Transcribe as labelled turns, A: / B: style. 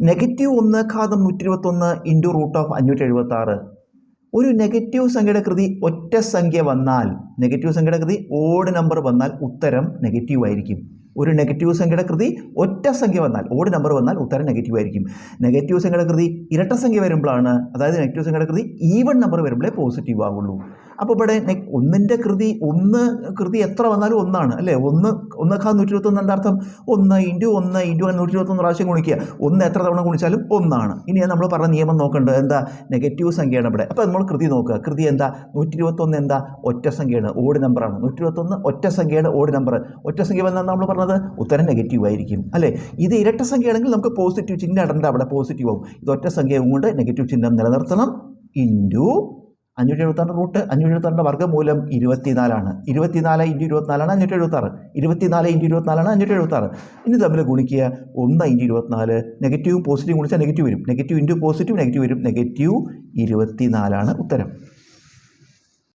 A: -1/121 into √576. ഒരു negative സംഖ്യയുടെ കൃതി ഒറ്റ സംഖ്യ വന്നാൽ, നെഗറ്റീവ് സംഖ്യയുടെ കൃതി ഓഡ് നമ്പർ വന്നാൽ ഉത്തരം നെഗറ്റീവ് ആയിരിക്കും. ഒരു നെഗറ്റീവ് സംഖ്യയുടെ കൃതി ഒറ്റ സംഖ്യ വന്നാൽ, ഓഡ് നമ്പർ വന്നാൽ ഉത്തരം നെഗറ്റീവ് ആയിരിക്കും. നെഗറ്റീവ് സംഖ്യയുടെ കൃതി ഇരട്ട സംഖ്യ വരുമ്പോഴാണ്, അതായത് നെഗറ്റീവ് സംഖ്യയുടെ കൃതി ഈവൺ നമ്പർ വരുമ്പോഴേ പോസിറ്റീവ് ആവുള്ളൂ. അപ്പോൾ ഇവിടെ ഒന്നിൻ്റെ കൃതി, ഒന്ന് കൃതി എത്ര വന്നാലും ഒന്നാണ് അല്ലേ. 1/121 എന്താ അർത്ഥം? 1 × 1 × 121 പ്രാവശ്യം ഗുണിക്കുക. 1 എത്ര തവണ ഗുണിച്ചാലും ഒന്നാണ്. ഇനി നമ്മൾ പറഞ്ഞ നിയമം നോക്കേണ്ടത് എന്താ? നെഗറ്റീവ് സംഖ്യയാണ് ഇവിടെ. അപ്പോൾ നമ്മൾ കൃതി നോക്കുക. കൃതി എന്താ? 121 എന്താ? ഒറ്റ സംഖ്യയാണ്, ഓഡ് നമ്പറാണ്. 121 ഒറ്റ സംഖ്യയുടെ ഓഡ് നമ്പർ. ഒറ്റ സംഖ്യ വന്നാൽ നമ്മൾ പറഞ്ഞത് ഉത്തരം നെഗറ്റീവ് ആയിരിക്കും അല്ലേ. ഇത് ഇരട്ട സംഖ്യയാണെങ്കിൽ നമുക്ക് പോസിറ്റീവ് ചിഹ്നം ഇടണ്ട, അവിടെ പോസിറ്റീവ് ആവും. ഇത് ഒറ്റ സംഖ്യ കൊണ്ട് നെഗറ്റീവ് ചിഹ്നം നിലനിർത്തണം. ഇൻറ്റു 576 576 വർഗ്ഗമൂലം 24ആണ്. 24 × 24 ആണ് 576. 24 × 24 ആണ് 576. ഇനി തമ്മിൽ ഗുണിക്കുക. 1 × 24, നെഗറ്റീവും പോസിറ്റീവും ഗുണിച്ചാൽ നെഗറ്റീവ് വരും. നെഗറ്റീവ് ഇൻറ്റു പോസിറ്റീവ് നെഗറ്റീവ് വരും. -24 ആണ് ഉത്തരം.